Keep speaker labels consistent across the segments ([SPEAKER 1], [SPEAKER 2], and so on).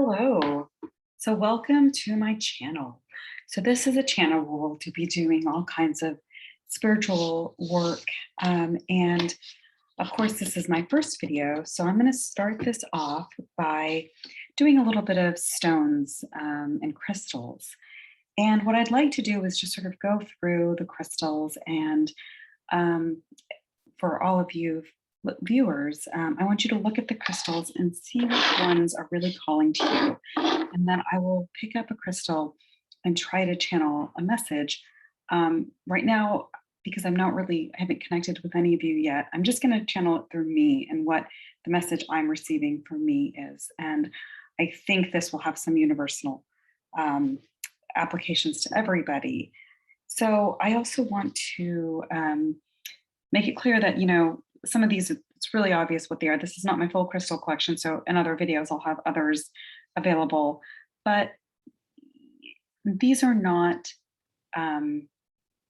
[SPEAKER 1] Hello. So welcome to my channel. So this is a channel where we'll be doing all kinds of spiritual work. And of course, this is my first video. So I'm going to start this off by doing a little bit of stones and crystals. And what I'd like to do is just sort of go through the crystals and um, for all of you viewers, I want you to look at the crystals and see which ones are really calling to you. And then I will pick up a crystal and try to channel a message. Right now, because I haven't connected with any of you yet, I'm just going to channel it through me and what the message I'm receiving from me is. And I think this will have some universal um, applications to everybody. So I also want to make it clear that, some of these, it's really obvious what they are. This is not my full crystal collection. So in other videos, I'll have others available, but these are not,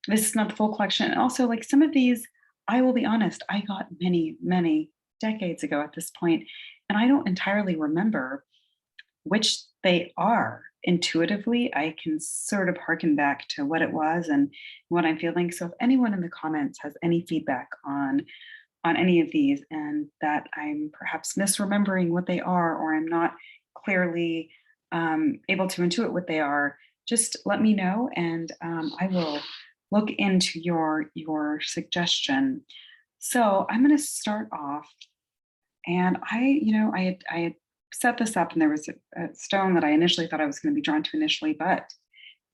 [SPEAKER 1] this is not the full collection. And also like some of these, I will be honest, I got many, many decades ago at this point, and I don't entirely remember which they are. Intuitively, I can sort of harken back to what it was and what I'm feeling. So if anyone in the comments has any feedback on any of these and that I'm perhaps misremembering what they are, or I'm not clearly able to intuit what they are, just let me know and I will look into your suggestion. So I'm going to start off, and I had set this up, and there was a stone that I initially thought I was going to be drawn to initially, but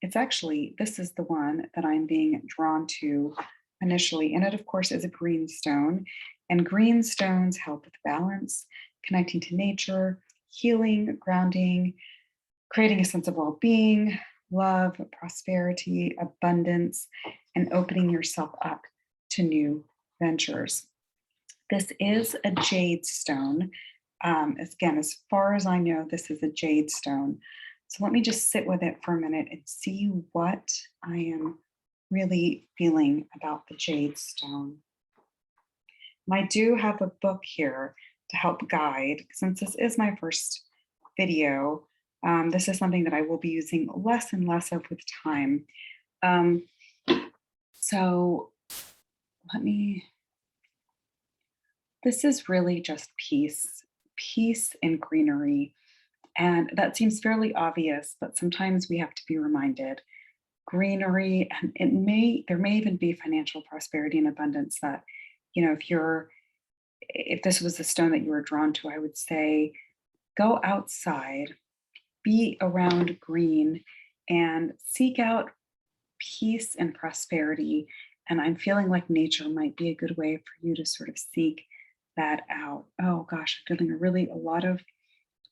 [SPEAKER 1] it's actually, this is the one that I'm being drawn to initially. And it, of course, is a green stone. And green stones help with balance, connecting to nature, healing, grounding, creating a sense of well being, love, prosperity, abundance, and opening yourself up to new ventures. This is a jade stone. Again, as far as I know, this is a jade stone. So let me just sit with it for a minute and see what I am really feeling about the jade stone. And I do have a book here to help guide. Since this is my first video, this is something that I will be using less and less of with time. So this is really just peace and greenery. And that seems fairly obvious, but sometimes we have to be reminded. Greenery, and there may even be financial prosperity and abundance that, if this was the stone that you were drawn to, I would say go outside, be around green, and seek out peace and prosperity. And I'm feeling like nature might be a good way for you to sort of seek that out. Oh gosh, I'm feeling a lot of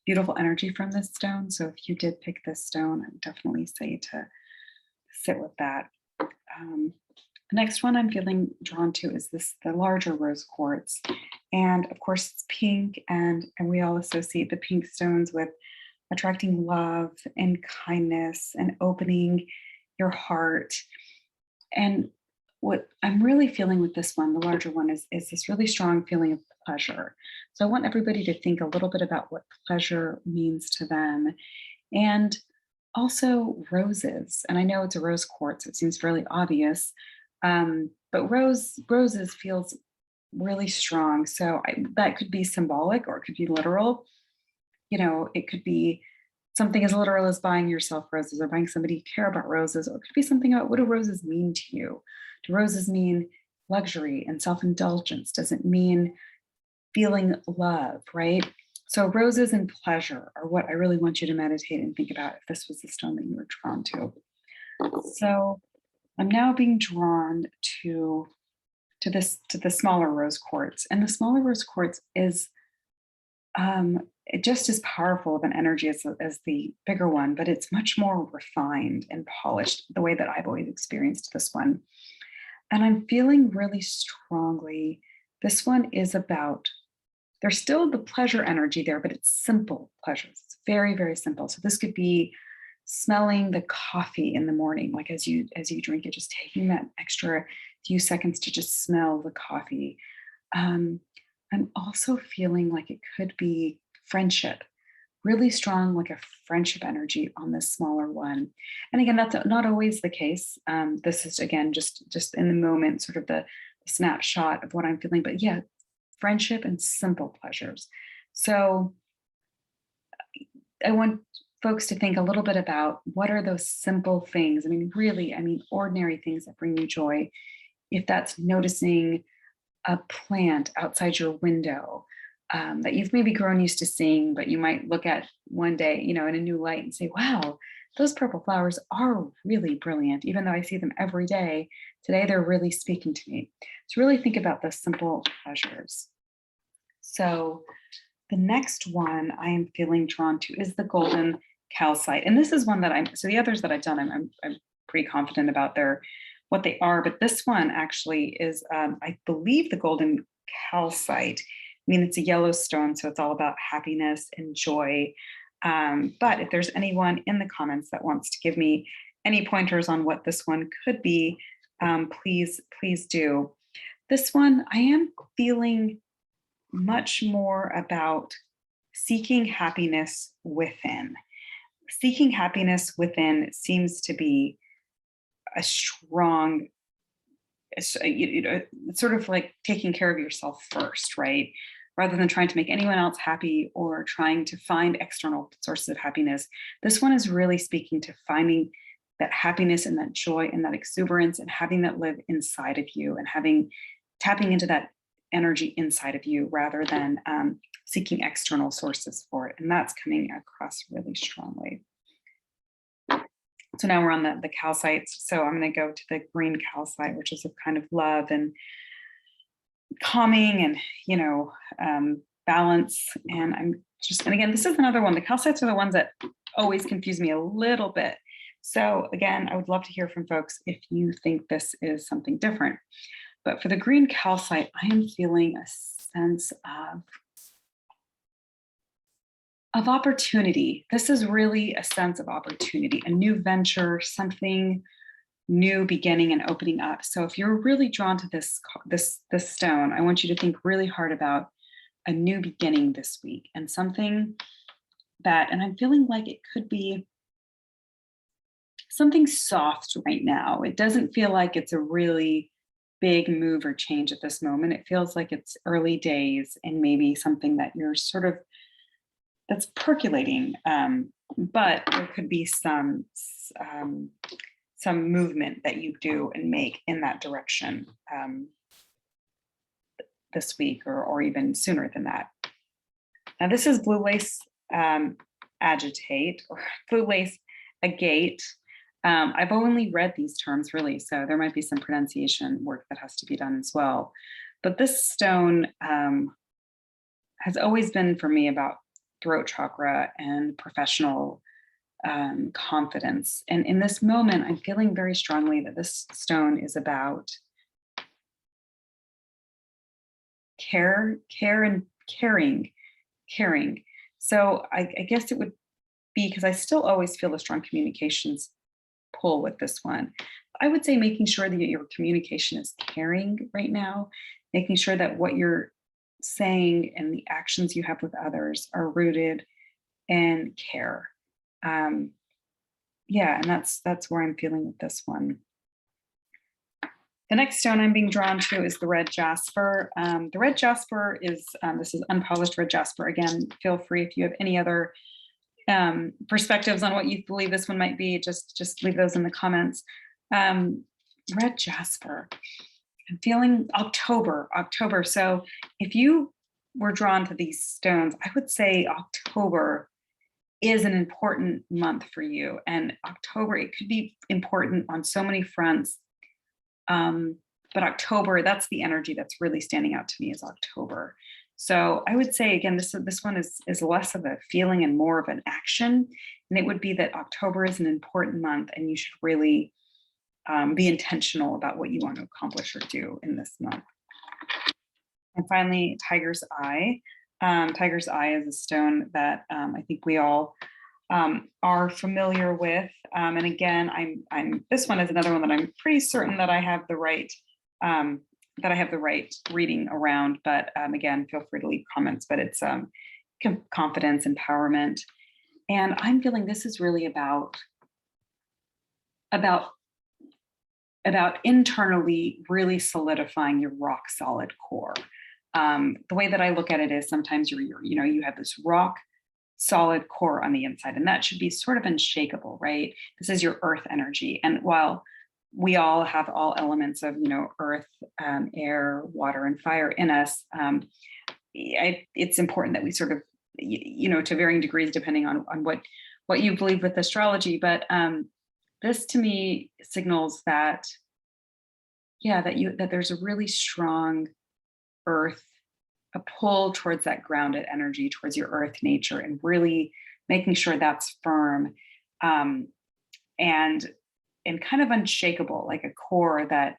[SPEAKER 1] beautiful energy from this stone. So if you did pick this stone, I would definitely say to sit with that. The next one I'm feeling drawn to is the larger rose quartz. And of course it's pink, and we all associate the pink stones with attracting love and kindness and opening your heart. And what I'm really feeling with this one, the larger one, is this really strong feeling of pleasure. So I want everybody to think a little bit about what pleasure means to them. And also roses. And I know it's a rose quartz, it seems fairly obvious, but roses feels really strong. So that could be symbolic or it could be literal. It could be something as literal as buying yourself roses or buying somebody you care about roses, or it could be something about, what do roses mean to you? Do roses mean luxury and self-indulgence? Does it mean feeling love, right? So roses and pleasure are what I really want you to meditate and think about if this was the stone that you were drawn to. So I'm now being drawn to the smaller rose quartz. And the smaller rose quartz is just as powerful of an energy as the bigger one, but it's much more refined and polished, the way that I've always experienced this one. And I'm feeling really strongly, this one is about, there's still the pleasure energy there, but it's simple pleasures. It's very, very simple. So this could be smelling the coffee in the morning, like as you drink it, just taking that extra few seconds to just smell the coffee. I'm also feeling like it could be friendship. really strong, like a friendship energy on this smaller one. And again, that's not always the case. This is again just in the moment, sort of the snapshot of what I'm feeling. But yeah, friendship and simple pleasures. So I want folks to think a little bit about what are those simple things. I mean, really, I mean, ordinary things that bring you joy. If that's noticing a plant outside your window that you've maybe grown used to seeing, but you might look at one day, in a new light and say, wow, those purple flowers are really brilliant. Even though I see them every day, today they're really speaking to me. So really think about the simple pleasures. So the next one I am feeling drawn to is the golden calcite. And this is one that so the others that I've done, I'm pretty confident about what they are, but this one actually is, I believe, the golden calcite. I mean, it's a yellow stone, so it's all about happiness and joy. But if there's anyone in the comments that wants to give me any pointers on what this one could be, please do. This one, I am feeling much more about seeking happiness within. Seeking happiness within seems to be a strong, sort of like taking care of yourself first, right? Rather than trying to make anyone else happy or trying to find external sources of happiness. This one is really speaking to finding that happiness and that joy and that exuberance and having that live inside of you and tapping into that energy inside of you rather than seeking external sources for it. And that's coming across really strongly. So now we're on the calcites. So I'm going to go to the green calcite, which is a kind of love and calming and, balance. And and again, this is another one. The calcites are the ones that always confuse me a little bit. So again, I would love to hear from folks if you think this is something different. But for the green calcite, I am feeling a sense of opportunity. This is really a sense of opportunity, a new venture, something new beginning and opening up. So if you're really drawn to this stone, I want you to think really hard about a new beginning this week and something and I'm feeling like it could be something soft right now. It doesn't feel like it's a really big move or change at this moment. It feels like it's early days and maybe something that you're that's percolating, but there could be some movement that you do and make in that direction this week or even sooner than that. Now this is blue lace agitate or blue lace agate. I've only read these terms really, so there might be some pronunciation work that has to be done as well. But this stone has always been for me about throat chakra and professional confidence. And in this moment, I'm feeling very strongly that this stone is about care and caring. So I guess it would be, because I still always feel a strong communications pull with this one. I would say making sure that your communication is caring right now, making sure that what you're saying and the actions you have with others are rooted in care. Yeah, and that's where I'm feeling with this one. The next stone I'm being drawn to is the red jasper. The red jasper is, this is unpolished red jasper. Again, feel free if you have any other perspectives on what you believe this one might be, just leave those in the comments. Red jasper. I'm feeling October. So if you were drawn to these stones, I would say October is an important month for you. And October, it could be important on so many fronts. But October, that's the energy that's really standing out to me, is October. So I would say, again, this one is less of a feeling and more of an action. And it would be that October is an important month and you should really be intentional about what you want to accomplish or do in this month. And finally, tiger's eye. Tiger's eye is a stone that I think we all are familiar with. And again, this one is another one that I'm pretty certain that I have the right reading around. But again, feel free to leave comments. But confidence, empowerment. And I'm feeling this is really about internally really solidifying your rock solid core. The way that I look at it is sometimes you have this rock solid core on the inside, and that should be sort of unshakable, right? This is your earth energy. And while we all have all elements of, earth, air, water, and fire in us, it's important that we sort of, to varying degrees, depending on what you believe with astrology. But this to me signals that, yeah, that there's a really strong earth, a pull towards that grounded energy, towards your earth nature, and really making sure that's firm, and kind of unshakable, like a core that,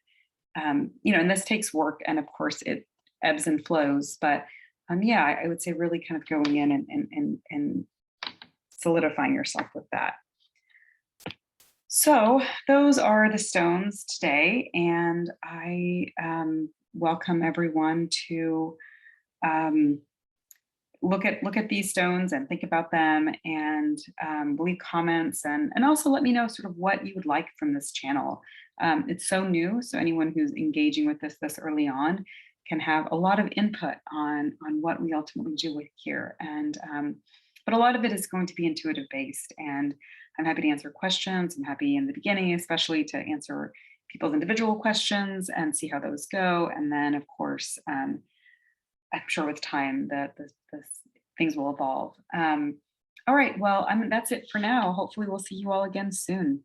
[SPEAKER 1] and this takes work, and of course it ebbs and flows, but yeah, I would say really kind of going in and solidifying yourself with that. So those are the stones today, and I welcome everyone to look at these stones and think about them, and leave comments, and also let me know sort of what you would like from this channel. It's so new, so anyone who's engaging with this early on can have a lot of input on what we ultimately do with here. And but a lot of it is going to be intuitive based, and I'm happy to answer questions. I'm happy in the beginning, especially, to answer people's individual questions and see how those go. And then, of course, I'm sure with time that the things will evolve. All right, well, that's it for now. Hopefully we'll see you all again soon.